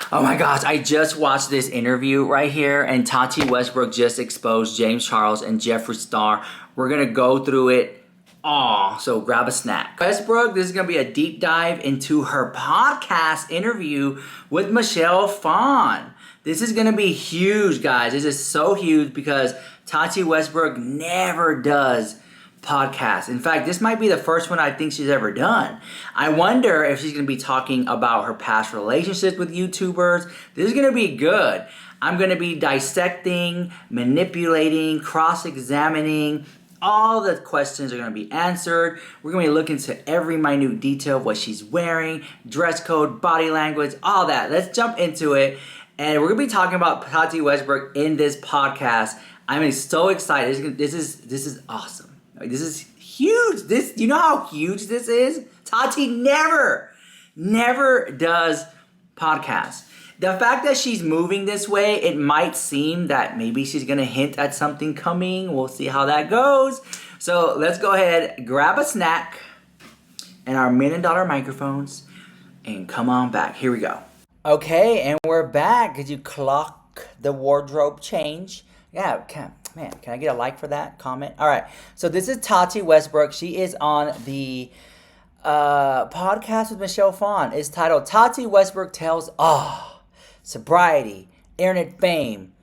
Oh my gosh, I just watched this interview right here, and Tati Westbrook just exposed James Charles and Jeffree Star. We're gonna go through it all, so grab a snack. Westbrook, this is gonna be a deep dive into her podcast interview with Michelle Phan. This is gonna be huge, guys. This is so huge because Tati Westbrook never does podcast. In fact, this might be the first one I think she's ever done. I wonder if she's going to be talking about her past relationships with YouTubers. This is going to be good. I'm going to be dissecting, manipulating, cross-examining. All the questions are going to be answered. We're going to be looking into every minute detail of what she's wearing, dress code, body language, all that. Let's jump into it. And we're going to be talking about Tati Westbrook in this podcast. I'm so excited. This is awesome. This is huge. You know how huge this is? Tati never does podcasts. The fact that she's moving this way, it might seem that maybe she's going to hint at something coming. We'll see how that goes. So let's go ahead, grab a snack and our $1 million microphones and come on back. Here we go. Okay, and we're back. Did you clock the wardrobe change? Yeah, man, can I get a like for that? Comment? All right. So this is Tati Westbrook. She is on the podcast with Michelle Phan. It's titled Tati Westbrook Tells Sobriety, Internet Fame,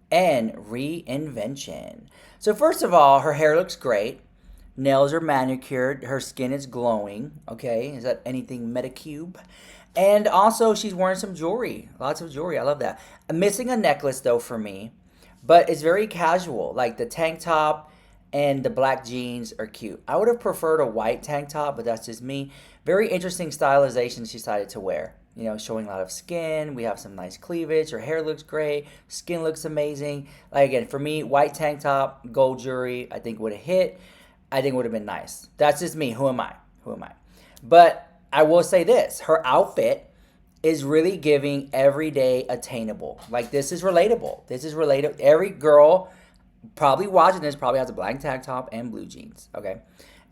and Reinvention. So first of all, her hair looks great. Nails are manicured. Her skin is glowing. Okay, is that anything Metacube? And also, she's wearing some jewelry. Lots of jewelry. I love that. I'm missing a necklace, though, for me. But it's very casual. Like the tank top and the black jeans are cute. I would have preferred a white tank top, but that's just me. Very interesting stylization she decided to wear. You know, showing a lot of skin. We have some nice cleavage. Her hair looks great. Skin looks amazing. Like, again, for me, white tank top, gold jewelry, I think would have hit. I think would have been nice. That's just me. Who am I? But I will say this. Her outfit is really giving everyday attainable. Like, this is relatable. Every girl probably watching this probably has a black tank top and blue jeans, okay?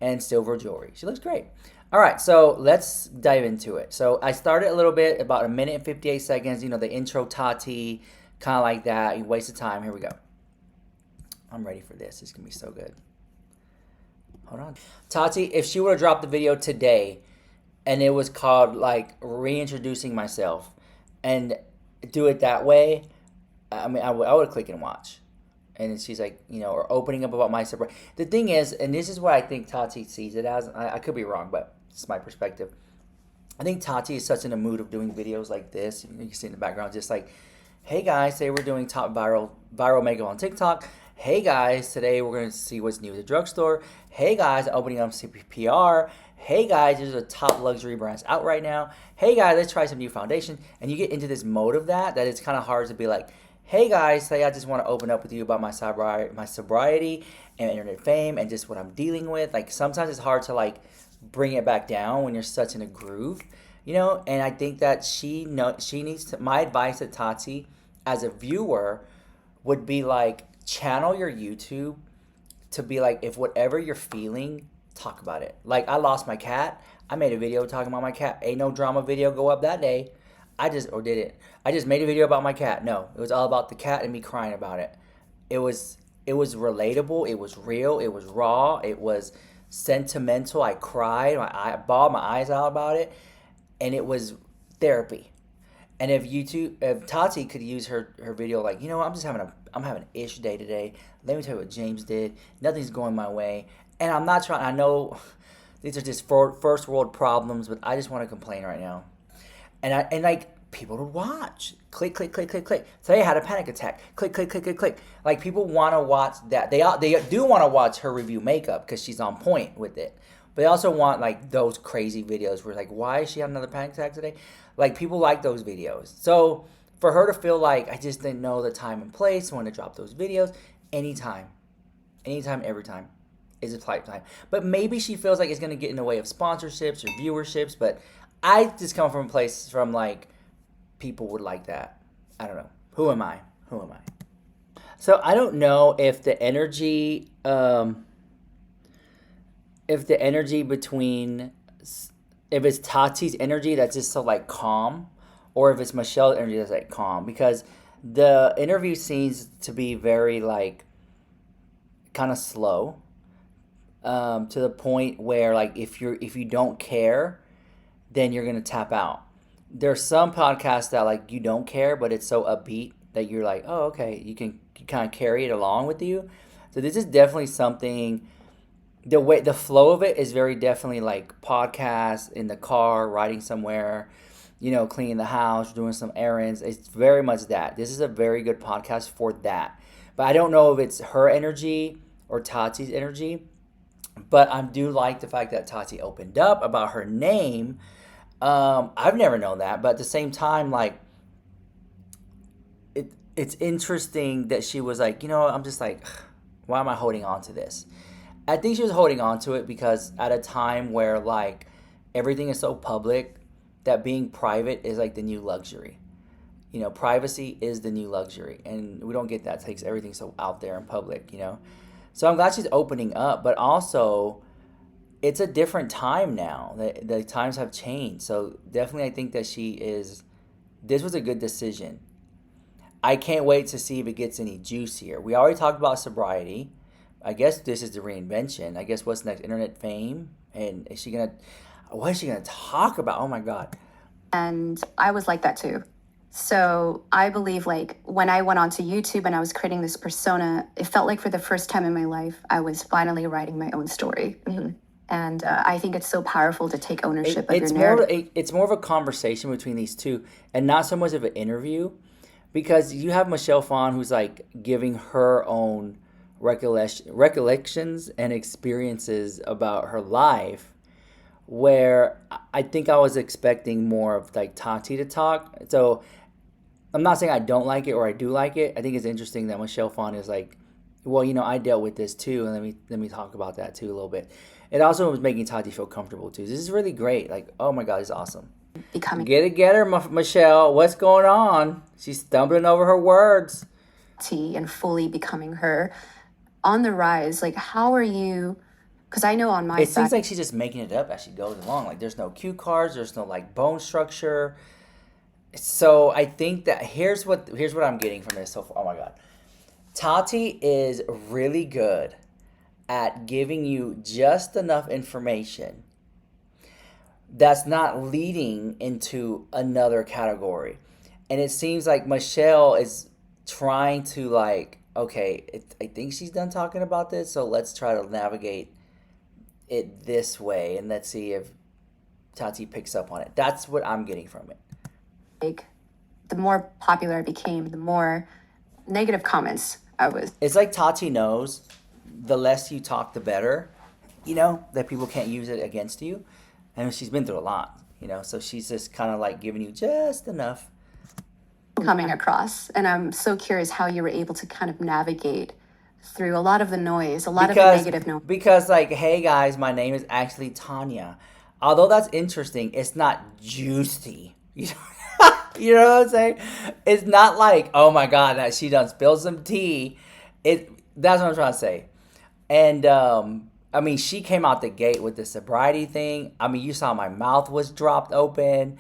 And silver jewelry. She looks great. All right, so let's dive into it. So I started a little bit, about 1 minute and 58 seconds, you know, the intro Tati, kind of like that. You wasted time. Here we go. I'm ready for this. It's going to be so good. Hold on. Tati, if she would have dropped the video today, and it was called, like, reintroducing myself, and do it that way, I mean, I would click and watch. And she's like, you know, or opening up about my sobriety. The thing is, and this is what I think Tati sees it as, I could be wrong, but it's my perspective. I think Tati is such in a mood of doing videos like this. You can see in the background, just like, hey guys, today we're doing top viral makeup on TikTok. Hey guys, today we're going to see what's new at the drugstore. Hey guys, opening up CPR. Hey guys, there's a top luxury brands out right now. Hey guys, let's try some new foundation. And you get into this mode of that it's kind of hard to be like, hey guys, today I just want to open up with you about my sobriety and internet fame and just what I'm dealing with. Like, sometimes it's hard to, like, bring it back down when you're such in a groove, you know? And I think that she needs to, my advice to Tati as a viewer would be, like, channel your YouTube to be like, if whatever you're feeling, talk about it. Like, I lost my cat. I made a video talking about my cat. Ain't no drama video go up that day. I just made a video about my cat. No, it was all about the cat and me crying about it. It was relatable. It was real. It was raw. It was sentimental. I cried. I bawled my eyes out about it. And it was therapy. And if Tati could use her video, like, you know what, I'm having an ish day today. Let me tell you what James did. Nothing's going my way. And I'm not trying, I know these are just first world problems, but I just want to complain right now. And like, people would watch. Click. Today I had a panic attack. Click. Like, people want to watch that. They do want to watch her review makeup because she's on point with it. But they also want, like, those crazy videos where, like, why is she having another panic attack today? Like, people like those videos. So for her to feel like, I just didn't know the time and place, I want to drop those videos, anytime, every time is a flight time. But maybe she feels like it's going to get in the way of sponsorships or viewerships. But I just come from a place from, like, people would like that. I don't know. Who am I? So I don't know if the energy, between, if it's Tati's energy that's just so, like, calm, or if it's Michelle's energy that's like calm. Because the interview seems to be very like kind of slow, to the point where like if you don't care, then you're gonna tap out. There's some podcasts that like you don't care, but it's so upbeat that you're like, oh okay, you kind of carry it along with you. So this is definitely something. The flow of it is very definitely like podcast in the car, riding somewhere, cleaning the house, doing some errands. It's very much that. This is a very good podcast for that. But I don't know if it's her energy or Tati's energy. But I do like the fact that Tati opened up about her name. I've never known that, but at the same time, like, it's interesting that she was like, I'm just like, why am I holding on to this? I think she was holding on to it because at a time where like everything is so public, that being private is like the new luxury. Privacy is the new luxury, and we don't get that. It takes everything so out there in public. So I'm glad she's opening up, but also it's a different time now. The times have changed. So definitely I think that this was a good decision. I can't wait to see if it gets any juicier. We already talked about sobriety. I guess this is the reinvention. I guess what's next? Internet fame? And what is she gonna talk about? Oh my God. And I was like that too. So I believe like when I went onto YouTube and I was creating this persona, it felt like for the first time in my life, I was finally writing my own story. Mm-hmm. And I think it's so powerful to take ownership of your narrative. It's more of a conversation between these two and not so much of an interview, because you have Michelle Phan who's like giving her own recollections and experiences about her life, where I think I was expecting more of like Tati to talk. So I'm not saying I don't like it or I do like it. I think it's interesting that Michelle Phan is like, well, I dealt with this too, and let me talk about that too a little bit. It also was making Tati feel comfortable too. This is really great. Like, oh my God, it's awesome. Get her, Michelle. What's going on? She's stumbling over her words. And fully becoming her on the rise. Like, how are you? Because I know on my side, it seems like she's just making it up as she goes along. Like, there's no cue cards. There's no like bone structure. So I think that here's what I'm getting from this so far. Oh my God, Tati is really good at giving you just enough information that's not leading into another category. And it seems like Michelle is trying to like, okay, I think she's done talking about this, so let's try to navigate it this way, and let's see if Tati picks up on it. That's what I'm getting from it. Like, the more popular I became, the more negative comments I was. It's like Tati knows the less you talk, the better, that people can't use it against you. And she's been through a lot, so she's just kind of like giving you just enough coming across. And I'm so curious how you were able to kind of navigate through a lot of the noise, of the negative noise. Because like, hey guys, my name is actually Tanya. Although that's interesting, it's not juicy. You know what I'm saying? It's not like, oh my God, that she done spilled some tea. That's what I'm trying to say. And I mean, she came out the gate with the sobriety thing. I mean, you saw my mouth was dropped open.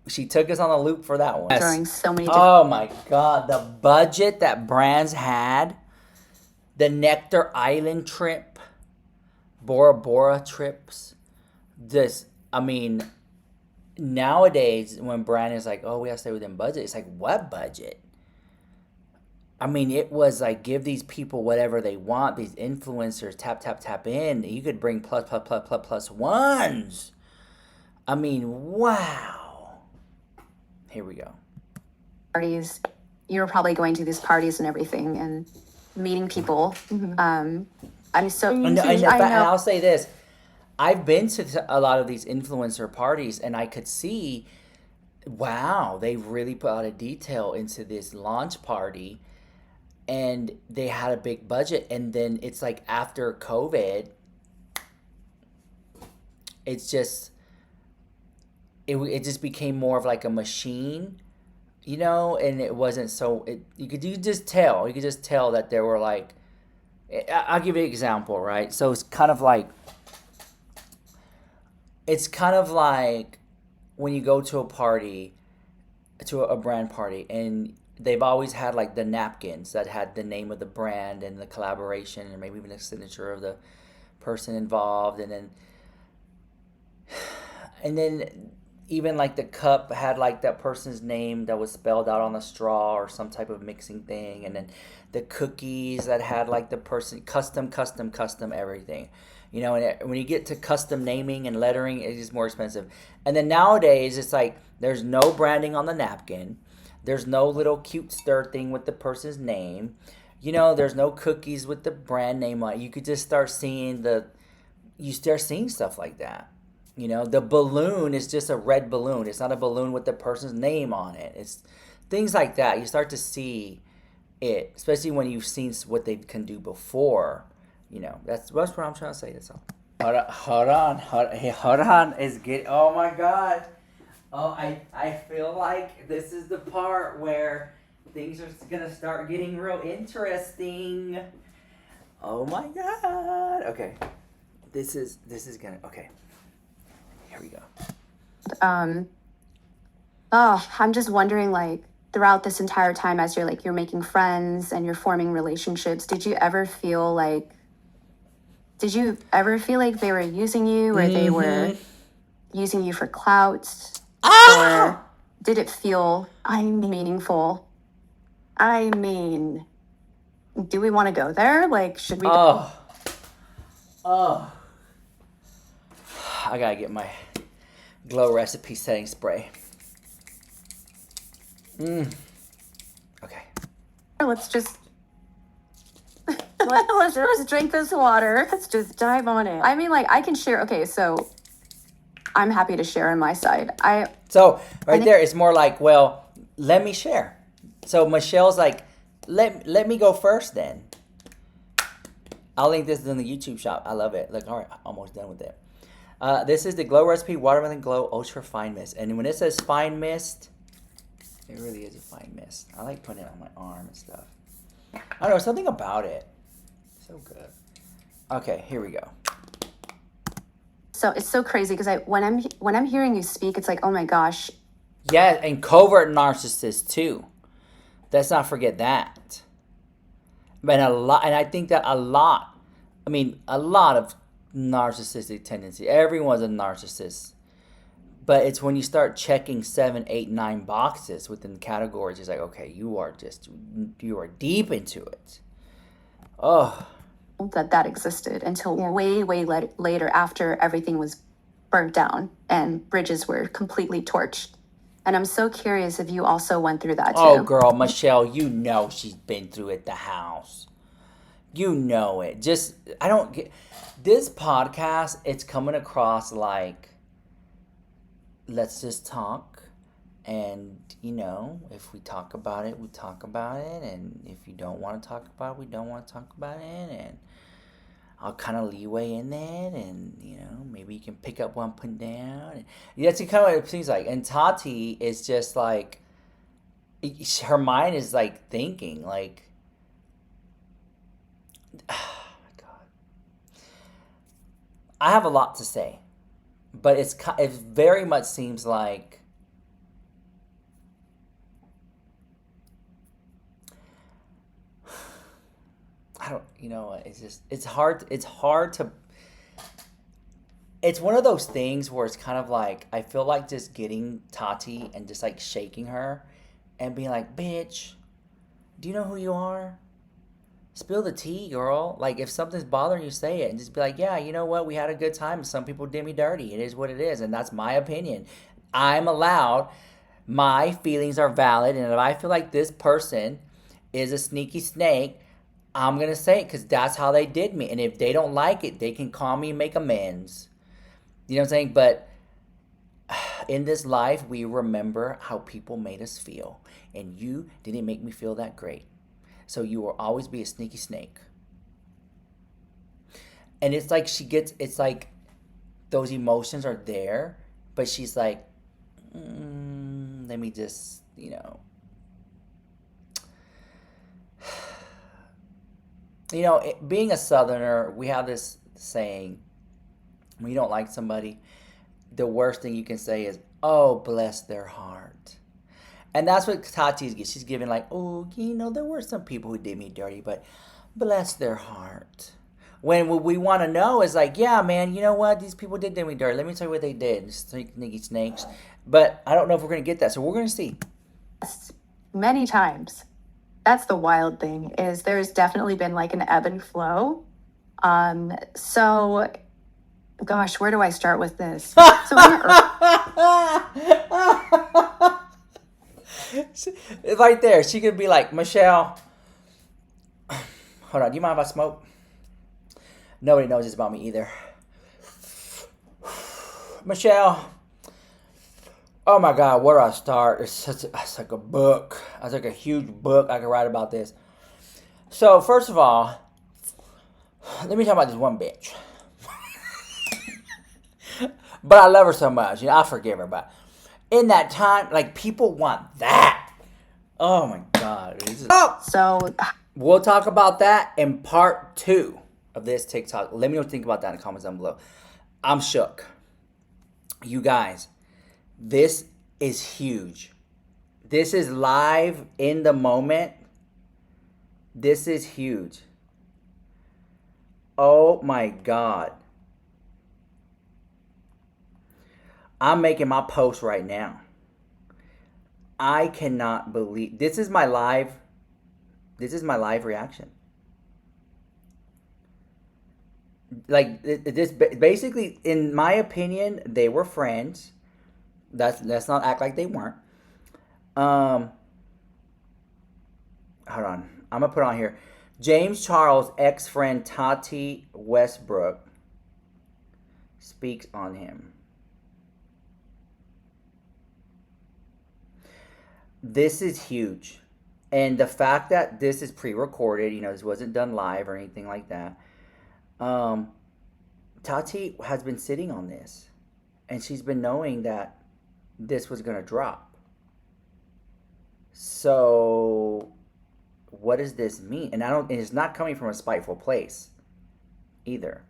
She took us on a loop for that one. During so many oh my God, the budget that brands had, the Nectar Island trip, Bora Bora trips. Nowadays when brand is like, oh, we have to stay within budget, it's like, what budget? I mean, it was like, give these people whatever they want, these influencers, tap in. You could bring plus ones. I mean, wow. Here we go. Parties. You were probably going to these parties and everything and meeting people. Mm-hmm. And I'll say this. I've been to a lot of these influencer parties, and I could see, wow, they really put a lot of detail into this launch party. And they had a big budget, and then it's like after COVID, it's just it just became more of like a machine, and it wasn't so. You could just tell that there were like, I'll give you an example, right? So it's kind of like when you go to a party, to a brand party, and they've always had like the napkins that had the name of the brand and the collaboration and maybe even the signature of the person involved, and then even like the cup had like that person's name that was spelled out on the straw or some type of mixing thing, and then the cookies that had like the person custom everything, and when you get to custom naming and lettering, it is more expensive. And then nowadays it's like there's no branding on the napkin, there's no little cute stir thing with the person's name, there's no cookies with the brand name on it. You could just start seeing stuff like that. The balloon is just a red balloon. It's not a balloon with the person's name on it. It's things like that. You start to see it, especially when you've seen what they can do before. That's what I'm trying to say. That's all. Hold on. It's good. Oh my God. Oh, I feel like this is the part where things are gonna start getting real interesting. Oh my God. Okay. This is gonna. Okay. Here we go. I'm just wondering, like, throughout this entire time, as you're making friends and you're forming relationships, did you ever feel like they were using you, or they were using you for clout? Or did it feel meaningful? I mean, do we want to go there? Like, should we? Oh. I gotta get my Glow recipe setting spray. Okay. Let's just let's drink this water. Let's just dive on it. I mean, like, I can share. Okay, so I'm happy to share on my side. So there, it's more like, well, let me share. So Michelle's like, let me go first then. I'll link this in the YouTube shop. I love it. Like, all right, almost done with it. This is the Glow Recipe Watermelon Glow Ultra Fine Mist. And when it says fine mist, it really is a fine mist. I like putting it on my arm and stuff. I don't know, something about it. So good. Okay, here we go. So it's so crazy because when I'm hearing you speak, it's like, oh my gosh. Yeah, and covert narcissists too. Let's not forget that. But I think that a lot of narcissistic tendency. Everyone's a narcissist. But it's when you start checking 7, 8, 9 boxes within categories, it's like, okay, you are deep into it. Oh. That existed until way later, after everything was burnt down and bridges were completely torched. And I'm so curious if you also went through that too. Oh, girl, Michelle, she's been through it, the house. You know it. I don't get this podcast. It's coming across like, let's just talk, and if we talk about it, we talk about it, and if you don't want to talk about it, we don't want to talk about it, and I'll kind of leeway in that, and maybe you can pick up what I'm putting down. And that's kind of what it seems like. And Tati is just like, her mind is like thinking like, oh my God, I have a lot to say, but it very much seems like I don't, it's hard to, it's one of those things where it's kind of like, I feel like just getting Tati and just like shaking her and being like, bitch, do you know who you are? Spill the tea, girl. Like, if something's bothering you, say it, and just be like, yeah, you know what? We had a good time. Some people did me dirty. It is what it is, and that's my opinion. I'm allowed. My feelings are valid, and if I feel like this person is a sneaky snake, I'm going to say it because that's how they did me. And if they don't like it, they can call me and make amends. You know what I'm saying? But in this life, we remember how people made us feel. And you didn't make me feel that great. So you will always be a sneaky snake. And it's like it's like those emotions are there. But she's like, let me just, being a Southerner, we have this saying, when you don't like somebody, the worst thing you can say is, Oh, bless their heart. And that's what Tati's getting. She's giving like, oh, there were some people who did me dirty, but bless their heart. When what we want to know is like, yeah, man, you know what? These people did me dirty. Let me tell you what they did. Sneaky snakes. But I don't know if we're going to get that. So we're going to see. Many times. That's the wild thing, is there's definitely been like an ebb and flow. So, gosh, where do I start with this? So right there, she could be like, Michelle, hold on, do you mind if I smoke? Nobody knows this about me either. Michelle, oh my God, where do I start? It's like a book. It's like a huge book I could write about this. So first of all, let me talk about this one bitch. But I love her so much. I forgive her. But in that time, like, people want that. Oh my God. So we'll talk about that in part 2 of this TikTok. Let me know what you think about that in the comments down below. I'm shook. You guys, this is huge. This is live in the moment. This is huge. Oh my God. I'm making my post right now. I cannot believe this is my live reaction. Like, this basically, in my opinion, they were friends. Let's not act like they weren't. Hold on. I'm gonna put on here. James Charles' ex-friend Tati Westbrook speaks on him. This is huge. And the fact that this is pre-recorded, this wasn't done live or anything like that. Tati has been sitting on this. And she's been knowing that this was going to drop. So, what does this mean? And it's not coming from a spiteful place either.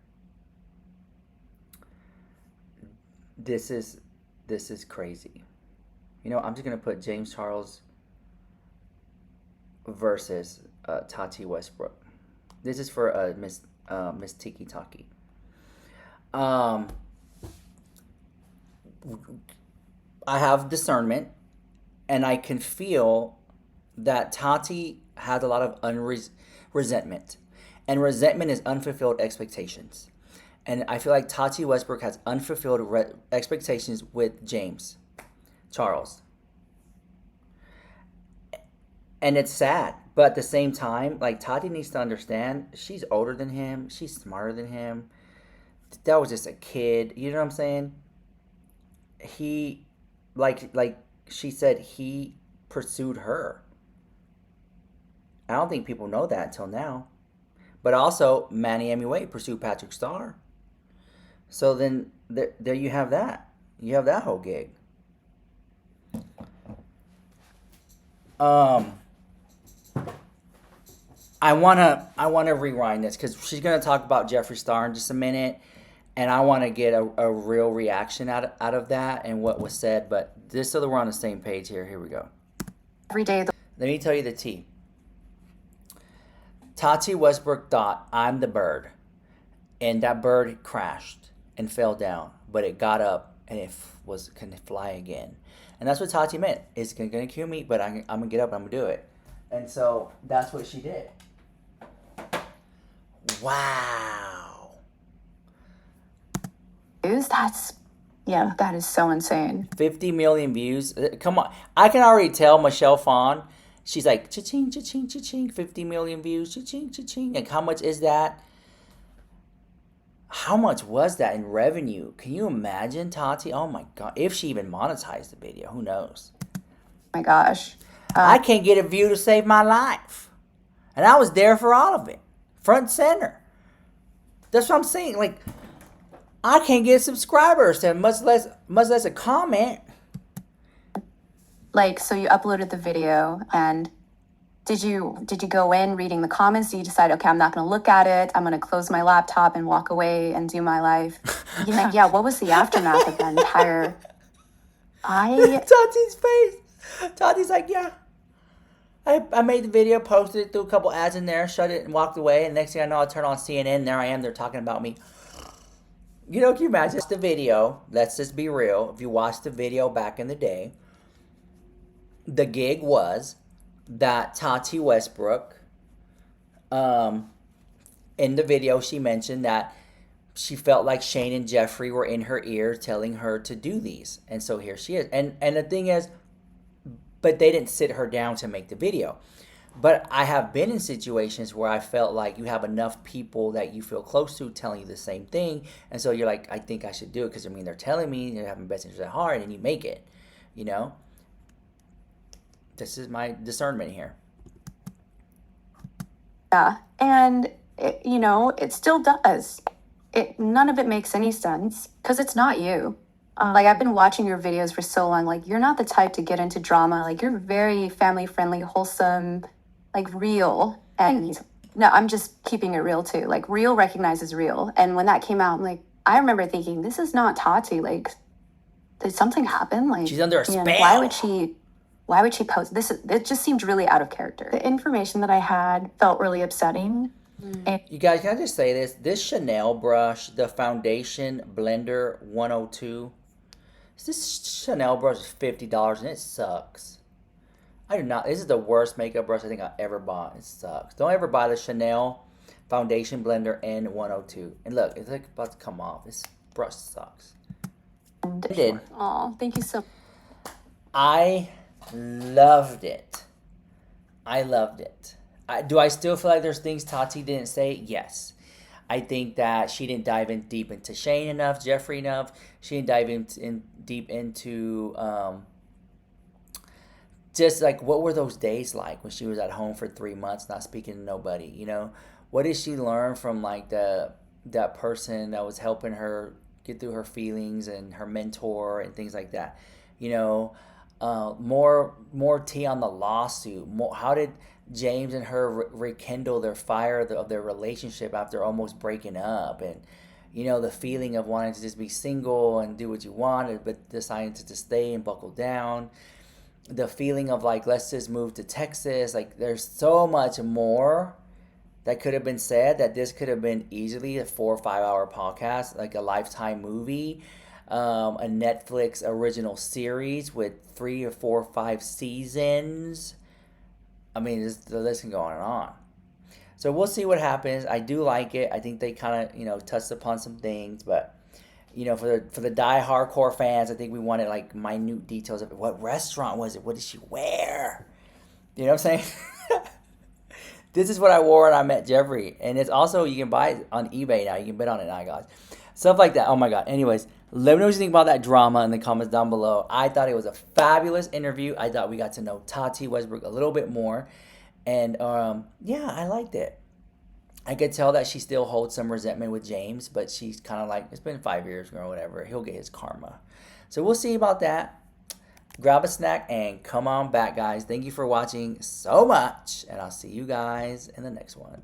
This is crazy. I'm just going to put James Charles versus Tati Westbrook. This is for Miss Tiki Taki. I have discernment, and I can feel that Tati has a lot of resentment. And resentment is unfulfilled expectations. And I feel like Tati Westbrook has unfulfilled expectations with James Charles. And it's sad. But at the same time, like, Tati needs to understand she's older than him. She's smarter than him. That was just a kid. You know what I'm saying? He, like she said, he pursued her. I don't think people know that until now. But also, Manny Wade pursued Patrick Starr. So then, there you have that. You have that whole gig. I wanna rewind this because she's gonna talk about Jeffree Star in just a minute, and I want to get a real reaction out of that and what was said. But just so that we're on the same page here, here we go. every day. Let me tell you the tea. Tati Westbrook thought, I'm the bird, and that bird crashed and fell down, but it got up and it can fly again. And that's what Tati meant. It's going to kill me, but I'm going to get up and I'm going to do it. And so that's what she did. Wow. That is so insane. 50 million views. Come on. I can already tell Michelle Phan, she's like, cha-ching, cha-ching, cha-ching, 50 million views, cha-ching, cha-ching. Like, how much is that? How much was that in revenue? Can you imagine, Tati? Oh my God. If she even monetized the video, who knows? Oh my gosh. I can't get a view to save my life. And I was there for all of it. Front center. That's what I'm saying. Like, I can't get subscribers, and much less a comment. Like, so you uploaded the video, and did you go in reading the comments? Did you decide, okay, I'm not going to look at it. I'm going to close my laptop and walk away and do my life? Yeah. What was the aftermath of that entire? Tati's face. Tati's like, yeah. I made the video, posted it, threw a couple ads in there, shut it, and walked away. And next thing I know, I turn on CNN. There I am. They're talking about me. You know, can you imagine the video? Let's just be real. If you watched the video back in the day, the gig was that Tati Westbrook, in the video, she mentioned that she felt like Shane and Jeffree were in her ear telling her to do these. And so here she is. And the thing is, but they didn't sit her down to make the video. But I have been in situations where I felt like you have enough people that you feel close to telling you the same thing. And so you're like, I think I should do it because, I mean, they're telling me they're having best interest at heart, and you make it, you know? This is my discernment here. Yeah. And, it still does. None of it makes any sense because it's not you. Like, I've been watching your videos for so long. Like, you're not the type to get into drama. Like, you're very family friendly, wholesome, like real. And no, I'm just keeping it real too. Like, real recognizes real. And when that came out, I'm like, I remember thinking, this is not Tati. Like, did something happen? Like, she's under a spell. Why would she post this? It just seemed really out of character. The information that I had felt really upsetting. And You guys, can I just say this? This Chanel brush, the Foundation Blender 102, this Chanel brush is $50 and it sucks. I do not. This is the worst makeup brush I think I ever bought. It sucks. Don't ever buy the Chanel Foundation Blender N102. And look, it's like about to come off. This brush sucks. It did. Oh, thank you so I loved it. I loved it. Do I still feel like there's things Tati didn't say? Yes. I think that she didn't dive in deep into Shane enough, Jeffree enough. She didn't dive in deep into just like what were those days like when she was at home for 3 months not speaking to nobody, you know? What did she learn from like that person that was helping her get through her feelings and her mentor and things like that? You know, more tea on the lawsuit. How did James and her rekindle their fire of their relationship after almost breaking up? And, you know, the feeling of wanting to just be single and do what you wanted, but deciding to just stay and buckle down. The feeling of like, let's just move to Texas. Like, there's so much more that could have been said that this could have been easily a 4 or 5 hour podcast, like a Lifetime movie, a Netflix original series with 3 or 4 or 5 seasons. I mean, the list can go on and on. So we'll see what happens. I do like it. I think they kind of, touched upon some things, but for the die-hardcore fans, I think we wanted like minute details of what restaurant was it? What did she wear? You know what I'm saying? This is what I wore when I met Jeffree. And it's also, you can buy it on eBay now. You can bid on it now, guys. Stuff like that. Oh my God. Anyways, let me know what you think about that drama in the comments down below. I thought it was a fabulous interview. I thought we got to know Tati Westbrook a little bit more. And yeah, I liked it. I could tell that she still holds some resentment with James, but she's kind of like, it's been 5 years or whatever. He'll get his karma. So we'll see about that. Grab a snack and come on back, guys. Thank you for watching so much, and I'll see you guys in the next one.